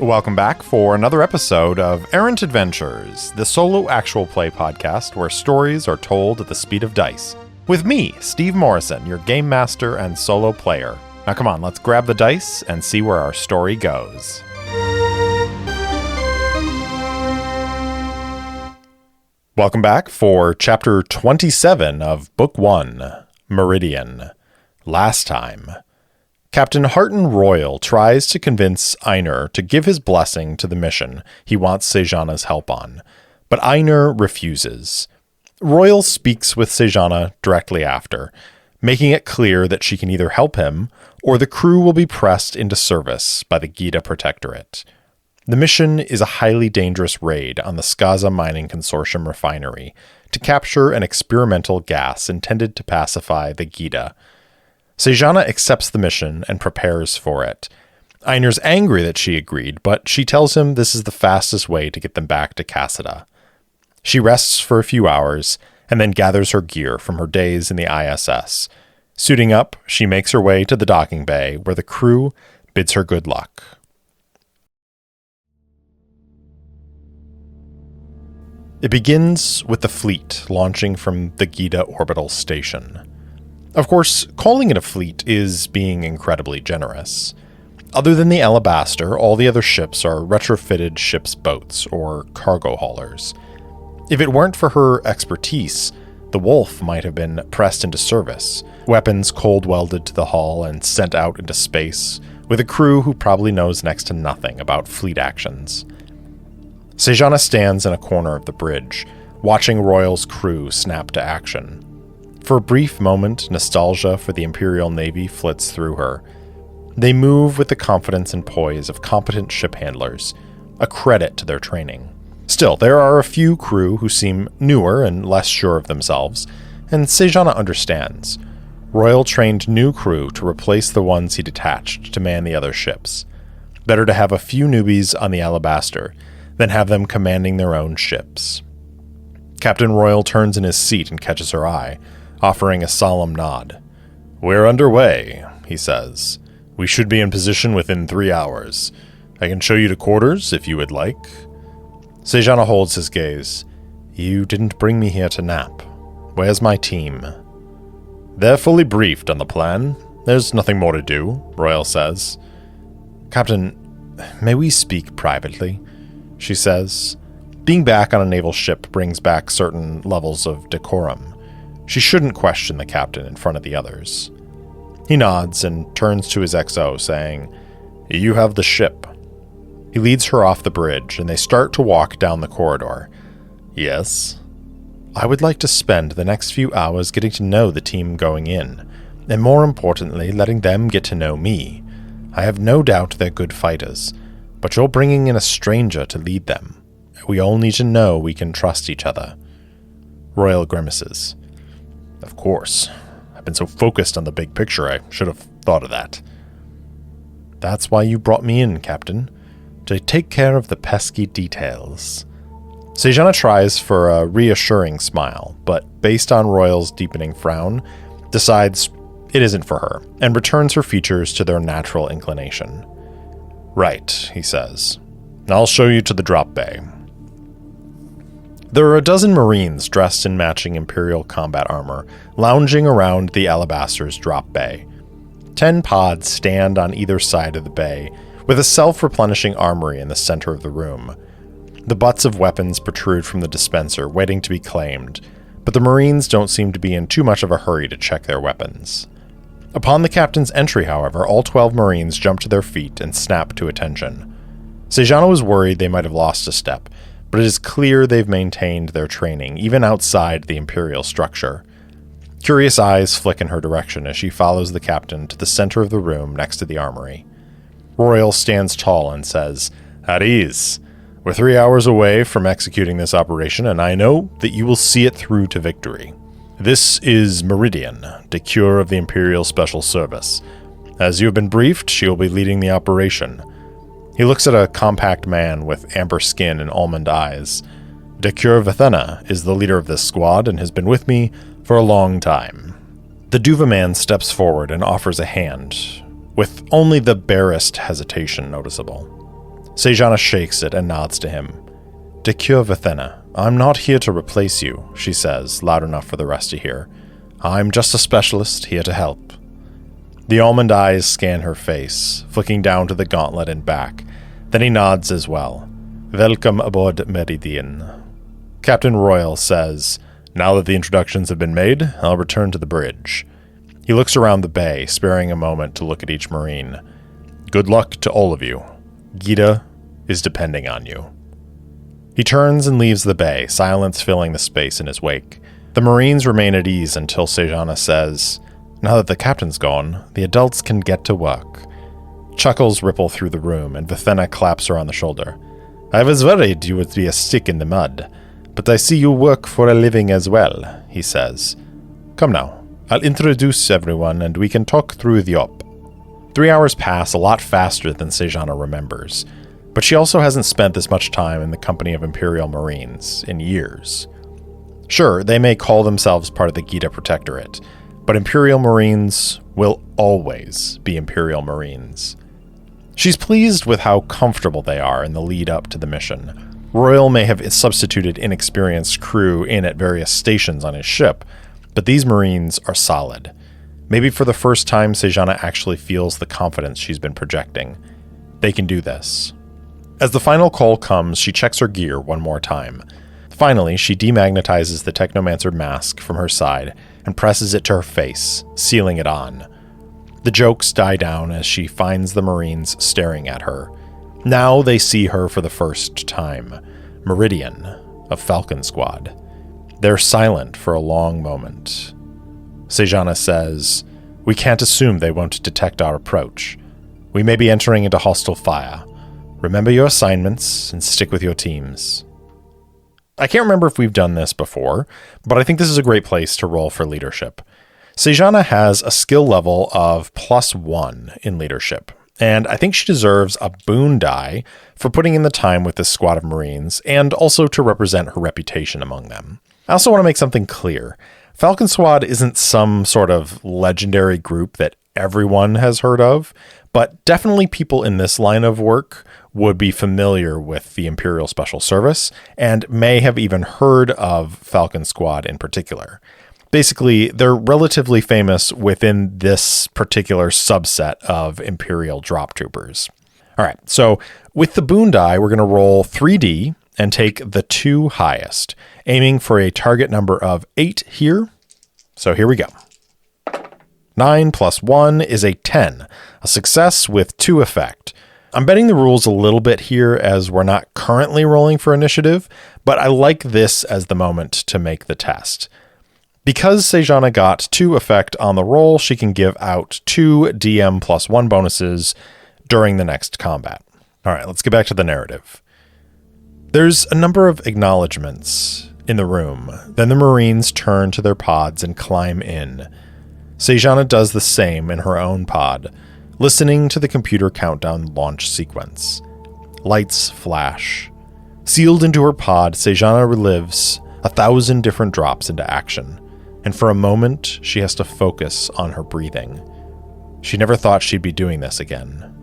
Welcome back for another episode of Errant Adventures, the solo actual play podcast where stories are told at the speed of dice. With me, Steve Morrison, your game master and solo player. Now come on, let's grab the dice and see where our story goes. Welcome back for Chapter 27 of Book 1, Meridian. Last time, Captain Harton Royal tries to convince Einar to give his blessing to the mission he wants Sejana's help on, but Einar refuses. Royal speaks with Sejana directly after, making it clear that she can either help him or the crew will be pressed into service by the Gita Protectorate. The mission is a highly dangerous raid on the Scaza Mining Consortium refinery to capture an experimental gas intended to pacify the Gita. Sejana accepts the mission and prepares for it. Einar's angry that she agreed, but she tells him this is the fastest way to get them back to Cassida. She rests for a few hours and then gathers her gear from her days in the ISS. Suiting up, she makes her way to the docking bay where the crew bids her good luck. It begins with the fleet launching from the Gita orbital station. Of course, calling it a fleet is being incredibly generous. Other than the Alabaster, all the other ships are retrofitted ship's boats, or cargo haulers. If it weren't for her expertise, the Wolf might have been pressed into service, weapons cold-welded to the hull and sent out into space, with a crew who probably knows next to nothing about fleet actions. Sejana stands in a corner of the bridge, watching Royal's crew snap to action. For a brief moment, nostalgia for the Imperial Navy flits through her. They move with the confidence and poise of competent ship handlers, a credit to their training. Still, there are a few crew who seem newer and less sure of themselves, and Sejana understands. Royal trained new crew to replace the ones he detached to man the other ships. Better to have a few newbies on the Alabaster than have them commanding their own ships. Captain Royal turns in his seat and catches her eye, offering a solemn nod. "We're underway," he says. "We should be in position within 3 hours. I can show you to quarters if you would like." Sejana holds his gaze. "You didn't bring me here to nap. Where's my team?" "They're fully briefed on the plan. There's nothing more to do," Royal says. "Captain, may we speak privately?" she says. Being back on a naval ship brings back certain levels of decorum. She shouldn't question the captain in front of the others. He nods and turns to his XO, saying, "You have the ship." He leads her off the bridge, and they start to walk down the corridor. "Yes?" "I would like to spend the next few hours getting to know the team going in, and more importantly, letting them get to know me. I have no doubt they're good fighters, but you're bringing in a stranger to lead them. We all need to know we can trust each other." Royal grimaces. "Of course. I've been so focused on the big picture, I should have thought of that." "That's why you brought me in, Captain. To take care of the pesky details." Sejana tries for a reassuring smile, but based on Royal's deepening frown, decides it isn't for her, and returns her features to their natural inclination. "Right," he says. "I'll show you to the drop bay." There are a dozen Marines dressed in matching Imperial combat armor, lounging around the Alabaster's drop bay. 10 pods stand on either side of the bay, with a self-replenishing armory in the center of the room. The butts of weapons protrude from the dispenser, waiting to be claimed, but the Marines don't seem to be in too much of a hurry to check their weapons. Upon the captain's entry, however, all 12 Marines jump to their feet and snap to attention. Sejana was worried they might have lost a step, but it is clear they've maintained their training, even outside the Imperial structure. Curious eyes flick in her direction as she follows the captain to the center of the room next to the armory. Royal stands tall and says, "At ease. We're 3 hours away from executing this operation, and I know that you will see it through to victory. This is Meridian, Decure of the Imperial Special Service. As you have been briefed, she will be leading the operation." He looks at a compact man with amber skin and almond eyes. "Decure Vithena is the leader of this squad and has been with me for a long time." The Duva man steps forward and offers a hand, with only the barest hesitation noticeable. Sejana shakes it and nods to him. "Decure Vithena, I'm not here to replace you," she says, loud enough for the rest to hear. "I'm just a specialist here to help." The almond eyes scan her face, flicking down to the gauntlet and back. Then he nods as well. "Welcome aboard Meridian." Captain Royal says, "Now that the introductions have been made, I'll return to the bridge." He looks around the bay, sparing a moment to look at each Marine. "Good luck to all of you. Gita is depending on you." He turns and leaves the bay, silence filling the space in his wake. The Marines remain at ease until Sejana says, "Now that the captain's gone, the adults can get to work." Chuckles ripple through the room, and Vithena claps her on the shoulder. "I was worried you would be a stick in the mud, but I see you work for a living as well," he says. "Come now, I'll introduce everyone and we can talk through the op." 3 hours pass a lot faster than Sejana remembers, but she also hasn't spent this much time in the company of Imperial Marines in years. Sure, they may call themselves part of the Gita Protectorate, but Imperial Marines will always be Imperial Marines. She's pleased with how comfortable they are in the lead up to the mission. Royal may have substituted inexperienced crew in at various stations on his ship, but these Marines are solid. Maybe for the first time, Sejana actually feels the confidence she's been projecting. They can do this. As the final call comes, she checks her gear one more time. Finally, she demagnetizes the Technomancer mask from her side and presses it to her face, sealing it on. The jokes die down as she finds the Marines staring at her. Now they see her for the first time. Meridian, of Falcon Squad. They're silent for a long moment. Sejana says, "We can't assume they won't detect our approach. We may be entering into hostile fire. Remember your assignments and stick with your teams." I can't remember if we've done this before, but I think this is a great place to roll for leadership. Sejana has a skill level of +1 in leadership, and I think she deserves a boon die for putting in the time with this squad of Marines, and also to represent her reputation among them. I also want to make something clear. Falcon Squad isn't some sort of legendary group that everyone has heard of, but definitely people in this line of work would be familiar with the Imperial Special Service and may have even heard of Falcon Squad in particular. Basically, they're relatively famous within this particular subset of Imperial drop troopers. All right, so with the boon die, we're going to roll 3D and take the 2 highest, aiming for a target number of 8 here. So here we go. 9 + 1 is a 10, a success with 2 effect. I'm bending the rules a little bit here as we're not currently rolling for initiative, but I like this as the moment to make the test. Because Sejana got 2 effect on the roll, she can give out 2 DM +1 bonuses during the next combat. All right, let's get back to the narrative. There's a number of acknowledgements in the room. Then the Marines turn to their pods and climb in. Sejana does the same in her own pod, listening to the computer countdown launch sequence. Lights flash. Sealed into her pod, Sejana relives 1,000 different drops into action, and for a moment, she has to focus on her breathing. She never thought she'd be doing this again.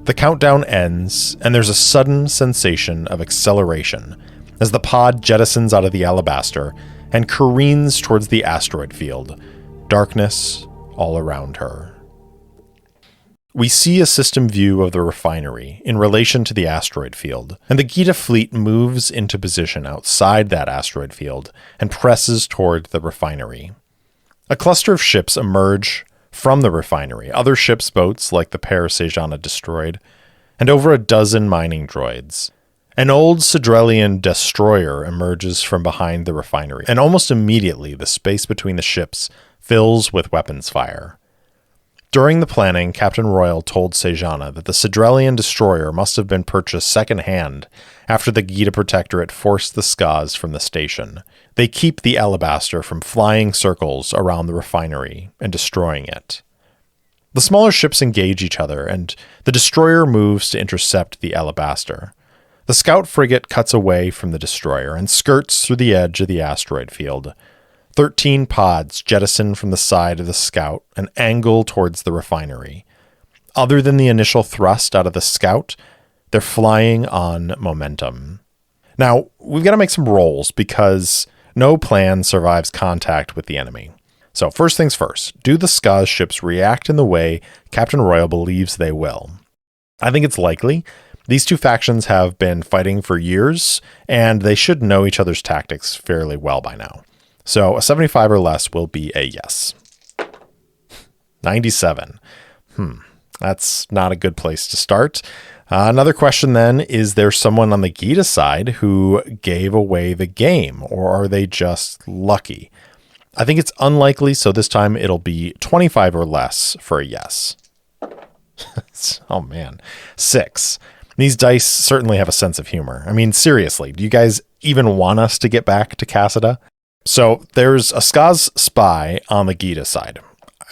The countdown ends, and there's a sudden sensation of acceleration as the pod jettisons out of the alabaster and careens towards the asteroid field, darkness all around her. We see a system view of the refinery in relation to the asteroid field, and the Gita fleet moves into position outside that asteroid field and presses toward the refinery. A cluster of ships emerge from the refinery, other ships' boats like the pair Sejana destroyed, and over a dozen mining droids. An old Sidrelian destroyer emerges from behind the refinery, and almost immediately the space between the ships fills with weapons fire. During the planning, Captain Royal told Sejana that the Sidrelian destroyer must have been purchased second-hand after the Gita Protectorate forced the Scaz from the station. They keep the alabaster from flying circles around the refinery and destroying it. The smaller ships engage each other, and the destroyer moves to intercept the alabaster. The scout frigate cuts away from the destroyer and skirts through the edge of the asteroid field. 13 pods jettison from the side of the scout and angle towards the refinery. Other than the initial thrust out of the scout, They're flying on momentum. Now, we've got to make some rolls because no plan survives contact with the enemy. So first things first, do the Skaz ships react in the way Captain Royal believes they will? I think it's likely. These two factions have been fighting for years, and they should know each other's tactics fairly well by now. So a 75 or less will be a yes. 97. That's not a good place to start. Another question then, is there someone on the Gita side who gave away the game, or are they just lucky? I think it's unlikely, so this time it'll be 25 or less for a yes. Oh man, 6. These dice certainly have a sense of humor. I mean, seriously, do you guys even want us to get back to Cassida? So there's a Skaz spy on the Gita side.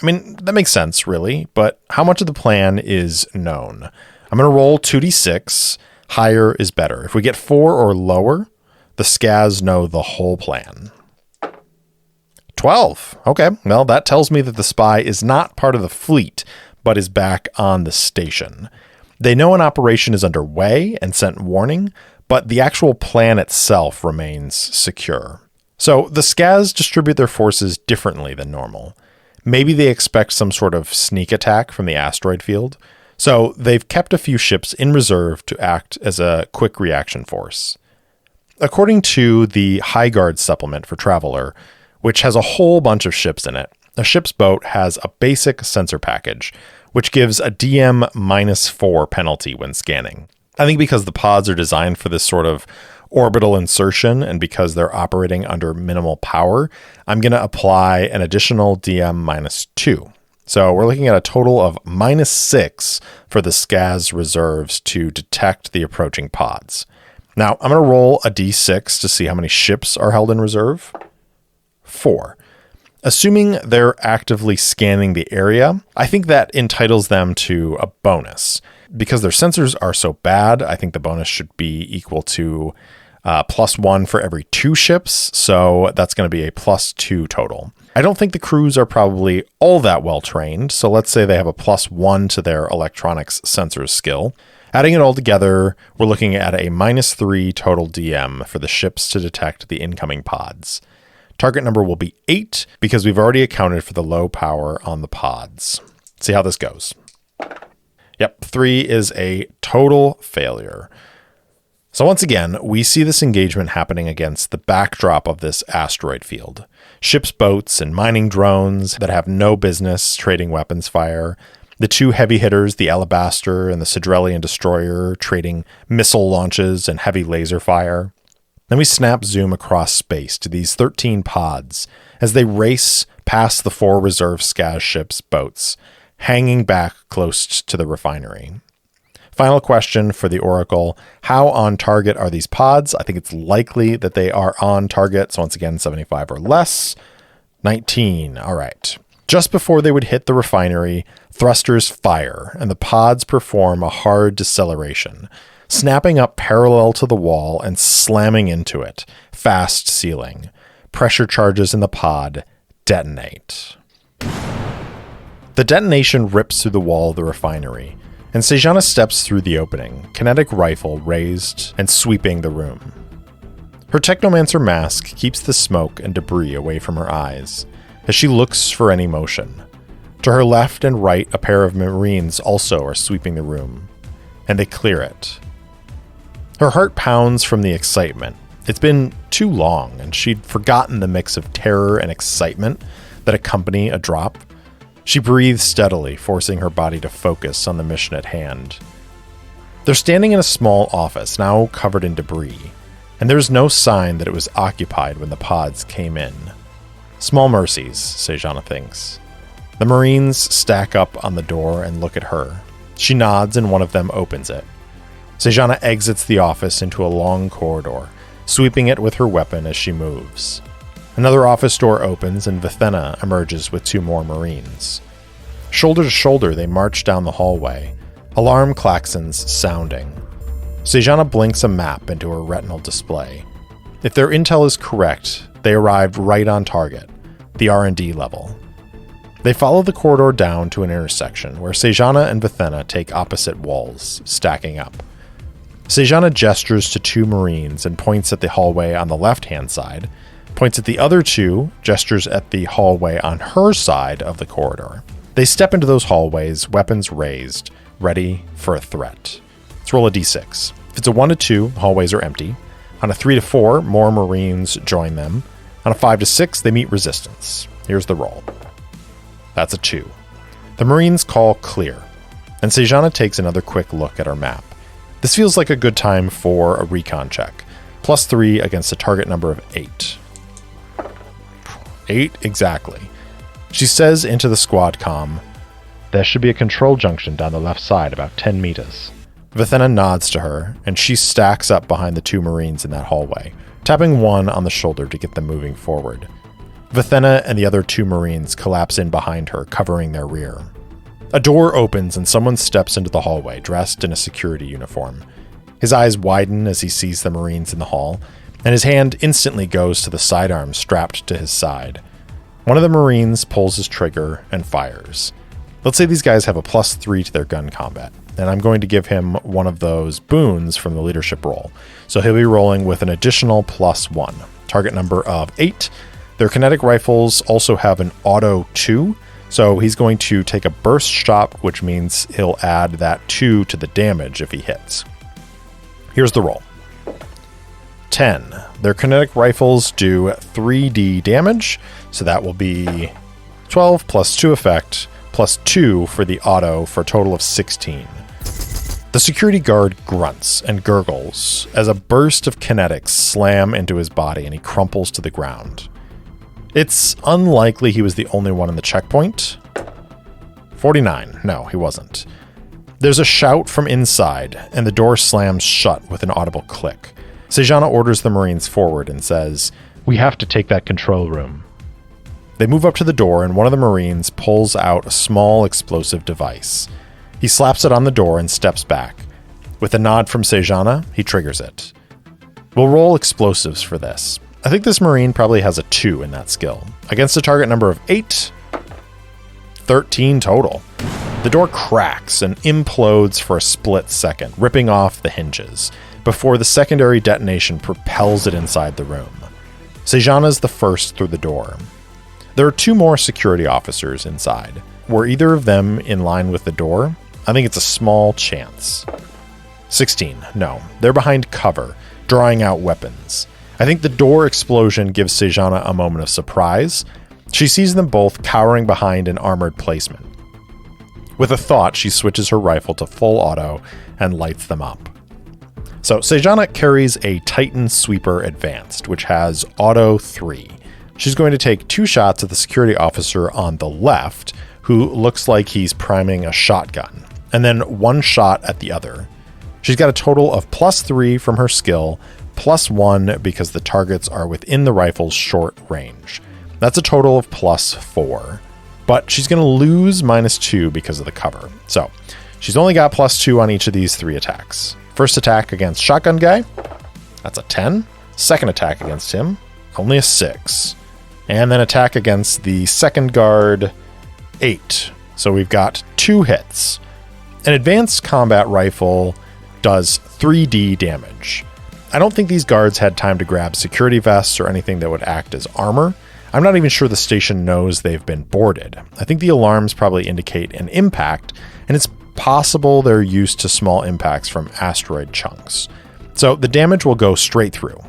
I mean, that makes sense, really, but how much of the plan is known? I'm going to roll 2d6. Higher is better. If we get 4 or lower, the Skaz know the whole plan. 12. Okay, well, that tells me that the spy is not part of the fleet, but is back on the station. They know an operation is underway and sent warning, but the actual plan itself remains secure. So the Skaz distribute their forces differently than normal. Maybe they expect some sort of sneak attack from the asteroid field. So they've kept a few ships in reserve to act as a quick reaction force. According to the High Guard supplement for Traveler, which has a whole bunch of ships in it, a ship's boat has a basic sensor package, which gives a DM -4 penalty when scanning. I think because the pods are designed for this sort of orbital insertion and because they're operating under minimal power, I'm going to apply an additional DM -2. So we're looking at a total of -6 for the Skaz reserves to detect the approaching pods. Now, I'm going to roll a d6 to see how many ships are held in reserve. 4. Assuming they're actively scanning the area, I think that entitles them to a bonus. Because their sensors are so bad, I think the bonus should be equal to +1 for every 2 ships, so that's going to be a +2 total. I don't think the crews are probably all that well trained, so let's say they have a +1 to their electronics sensors skill. Adding it all together, we're looking at a -3 total DM for the ships to detect the incoming pods. Target number will be 8 because we've already accounted for the low power on the pods. See how this goes. Yep, 3 is a total failure. So once again, we see this engagement happening against the backdrop of this asteroid field. Ships, boats, and mining drones that have no business trading weapons fire. The 2 heavy hitters, the Alabaster and the Sidrelian Destroyer, trading missile launches and heavy laser fire. Then we snap zoom across space to these 13 pods as they race past the 4 reserve Skaz ships' boats, hanging back close to the refinery. Final question for the Oracle. How on target are these pods? I think it's likely that they are on target. So once again, 75 or less. 19. All right. Just before they would hit the refinery, thrusters fire and the pods perform a hard deceleration, snapping up parallel to the wall and slamming into it, fast sealing. Pressure charges in the pod detonate. The detonation rips through the wall of the refinery, and Sejana steps through the opening, kinetic rifle raised and sweeping the room. Her technomancer mask keeps the smoke and debris away from her eyes as she looks for any motion. To her left and right, a pair of Marines also are sweeping the room, and they clear it. Her heart pounds from the excitement. It's been too long, and she'd forgotten the mix of terror and excitement that accompany a drop. She breathes steadily, forcing her body to focus on the mission at hand. They're standing in a small office, now covered in debris, and there's no sign that it was occupied when the pods came in. Small mercies, Sejana thinks. The Marines stack up on the door and look at her. She nods and one of them opens it. Sejana exits the office into a long corridor, sweeping it with her weapon as she moves. Another office door opens and Vithena emerges with 2 more Marines. Shoulder to shoulder, they march down the hallway, alarm klaxons sounding. Sejana blinks a map into her retinal display. If their intel is correct, they arrived right on target, the R&D level. They follow the corridor down to an intersection where Sejana and Vithena take opposite walls, stacking up. Sejana gestures to 2 Marines and points at the hallway on the left-hand side, points at the other 2, gestures at the hallway on her side of the corridor. They step into those hallways, weapons raised, ready for a threat. Let's roll a d6. If it's a 1 to 2, hallways are empty. On a 3 to 4, more Marines join them. On a 5 to 6, they meet resistance. Here's the roll. That's a 2. The Marines call clear, and Sejana takes another quick look at our map. This feels like a good time for a recon check. +3 against a target number of 8. 8 exactly. She says into the squad comm, "There should be a control junction down the left side, about 10 meters. Vithenna nods to her, and she stacks up behind the 2 Marines in that hallway, tapping one on the shoulder to get them moving forward. Vithenna and the other 2 Marines collapse in behind her, covering their rear. A door opens and someone steps into the hallway, dressed in a security uniform. His eyes widen as he sees the Marines in the hall, and his hand instantly goes to the sidearm strapped to his side. One of the Marines pulls his trigger and fires. Let's say these guys have a +3 to their gun combat, and I'm going to give him one of those boons from the leadership roll. So he'll be rolling with an additional +1. Target number of 8. Their kinetic rifles also have an auto 2, so he's going to take a burst shot, which means he'll add that 2 to the damage if he hits. Here's the roll. 10. Their kinetic rifles do 3d damage, so that will be 12 plus 2 effect, plus 2 for the auto for a total of 16. The security guard grunts and gurgles as a burst of kinetics slam into his body and he crumples to the ground. It's unlikely he was the only one in the checkpoint. 49. No, he wasn't. There's a shout from inside, and the door slams shut with an audible click. Sejana orders the Marines forward and says, "We have to take that control room." They move up to the door, and one of the Marines pulls out a small explosive device. He slaps it on the door and steps back. With a nod from Sejana, he triggers it. We'll roll explosives for this. I think this Marine probably has a 2 in that skill. Against a target number of 8, 13 total. The door cracks and implodes for a split second, ripping off the hinges, before the secondary detonation propels it inside the room. Sejana's the first through the door. There are 2 more security officers inside. Were either of them in line with the door? I think it's a small chance. 16. No, they're behind cover, drawing out weapons. I think the door explosion gives Sejana a moment of surprise. She sees them both cowering behind an armored placement. With a thought, she switches her rifle to full auto and lights them up. So Sejana carries a Titan Sweeper Advanced, which has auto 3. She's going to take 2 shots at the security officer on the left, who looks like he's priming a shotgun, and then 1 shot at the other. She's got a total of +3 from her skill, +1 because the targets are within the rifle's short range. That's a total of +4. But she's going to lose -2 because of the cover. So she's only got +2 on each of these 3 attacks. First attack against shotgun guy, that's a 10. Second attack against him, only a 6. And then attack against the second guard, 8. So we've got 2 hits. An advanced combat rifle does 3d damage. I don't think these guards had time to grab security vests or anything that would act as armor. I'm not even sure the station knows they've been boarded. I think the alarms probably indicate an impact, and it's possible they're used to small impacts from asteroid chunks. So the damage will go straight through.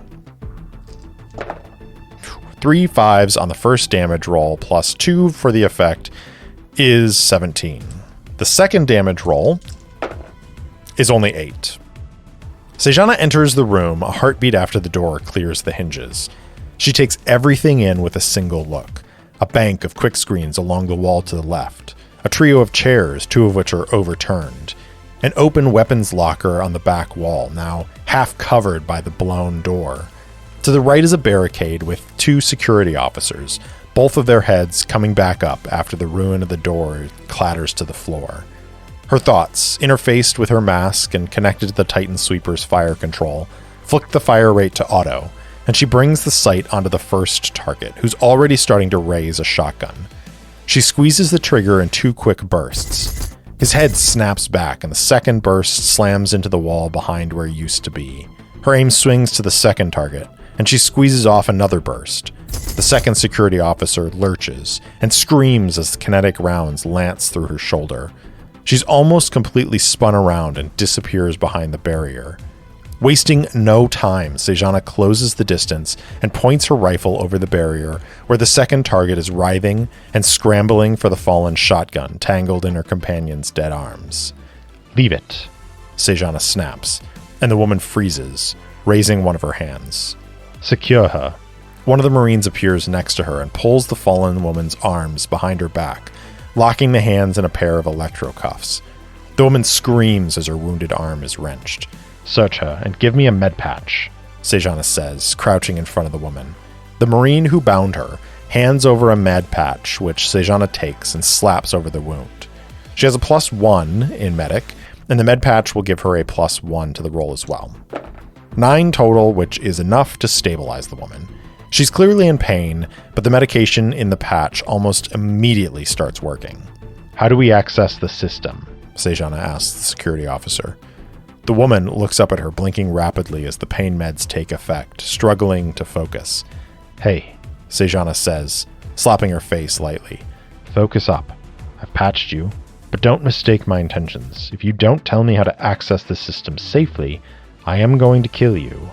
3 5s on the first damage roll, +2 for the effect, is 17. The second damage roll is only 8. Sejana enters the room, a heartbeat after the door clears the hinges. She takes everything in with a single look. A bank of quick screens along the wall to the left. A trio of chairs, 2 of which are overturned. An open weapons locker on the back wall, now half covered by the blown door. To the right is a barricade with 2 security officers, both of their heads coming back up after the ruin of the door clatters to the floor. Her thoughts, interfaced with her mask and connected to the Titan Sweeper's fire control, flick the fire rate to auto, and she brings the sight onto the first target, who's already starting to raise a shotgun. She squeezes the trigger in 2 quick bursts. His head snaps back, and the second burst slams into the wall behind where he used to be. Her aim swings to the second target, and she squeezes off another burst. The second security officer lurches and screams as the kinetic rounds lance through her shoulder. She's almost completely spun around and disappears behind the barrier. Wasting no time, Sejana closes the distance and points her rifle over the barrier, where the second target is writhing and scrambling for the fallen shotgun tangled in her companion's dead arms. "Leave it," Sejana snaps, and the woman freezes, raising one of her hands. "Secure her." One of the Marines appears next to her and pulls the fallen woman's arms behind her back, locking the hands in a pair of electrocuffs. The woman screams as her wounded arm is wrenched. "Search her and give me a med patch," Sejana says, crouching in front of the woman. The Marine who bound her hands over a med patch, which Sejana takes and slaps over the wound. She has a +1 in medic, and the med patch will give her a +1 to the roll as well. 9 total, which is enough to stabilize the woman. She's clearly in pain, but the medication in the patch almost immediately starts working. "How do we access the system?" Sejana asks the security officer. The woman looks up at her, blinking rapidly as the pain meds take effect, struggling to focus. "Hey," Sejana says, slapping her face lightly. "Focus up. I've patched you, but don't mistake my intentions. If you don't tell me how to access the system safely, I am going to kill you."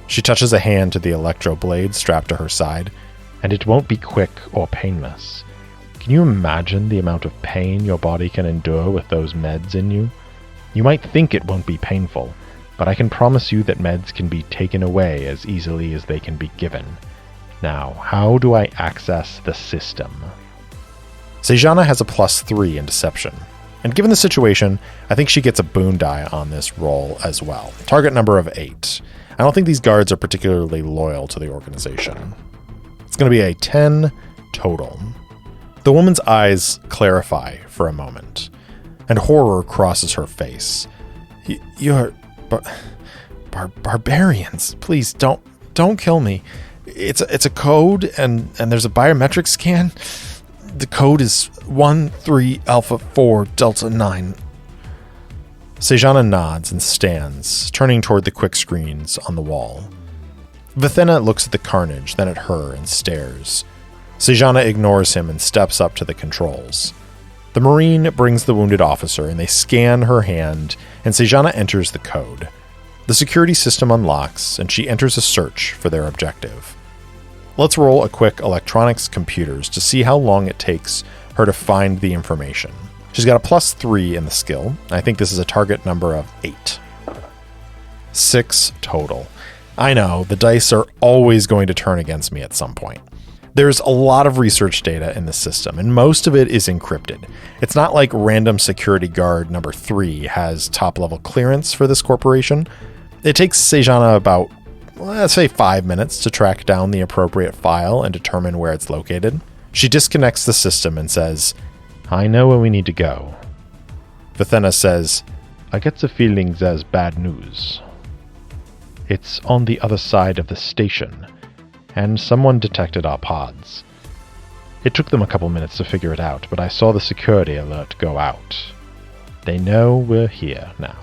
She touches a hand to the electro blade strapped to her side, and it won't be quick or painless. Can you imagine the amount of pain your body can endure with those meds in you? You might think it won't be painful, but I can promise you that meds can be taken away as easily as they can be given. Now, how do I access the system? Sejana has a +3 in deception, and given the situation, I think she gets a boon die on this roll as well. Target number of 8. I don't think these guards are particularly loyal to the organization. It's going to be a 10 total. The woman's eyes clarify for a moment, and horror crosses her face. "You're barbarians. Please don't kill me. It's a code, and there's a biometric scan. The code is 13 Alpha 4 Delta 9. Sejana nods and stands, turning toward the quick screens on the wall. Vithenna looks at the carnage, then at her, and stares. Sejana ignores him and steps up to the controls. The Marine brings the wounded officer, and they scan her hand, and Sejana enters the code. The security system unlocks, and she enters a search for their objective. Let's roll a quick electronics computers to see how long it takes her to find the information. She's got a +3 in the skill. I think this is a target number of 8. 6 total. I know, the dice are always going to turn against me at some point. There's a lot of research data in the system, and most of it is encrypted. It's not like random security guard number 3 has top-level clearance for this corporation. It takes Sejana about, let's say, 5 minutes to track down the appropriate file and determine where it's located. She disconnects the system and says, "I know where we need to go." Vithenna says, "I get the feeling there's bad news. It's on the other side of the station, and someone detected our pods. It took them a couple minutes to figure it out, but I saw the security alert go out. They know we're here now."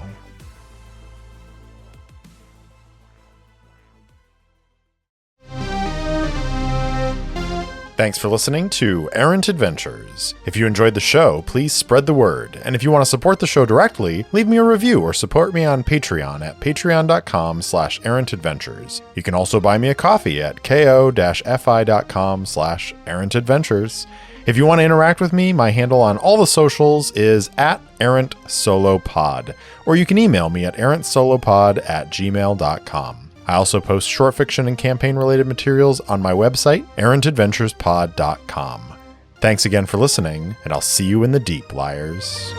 Thanks for listening to Errant Adventures. If you enjoyed the show, please spread the word. And if you want to support the show directly, leave me a review or support me on Patreon at patreon.com/errantadventures. You can also buy me a coffee at ko-fi.com/errantadventures. If you want to interact with me, my handle on all the socials is @errantsolopod, or you can email me at errantsolopod@gmail.com. I also post short fiction and campaign-related materials on my website, errantadventurespod.com. Thanks again for listening, and I'll see you in the deep, liars.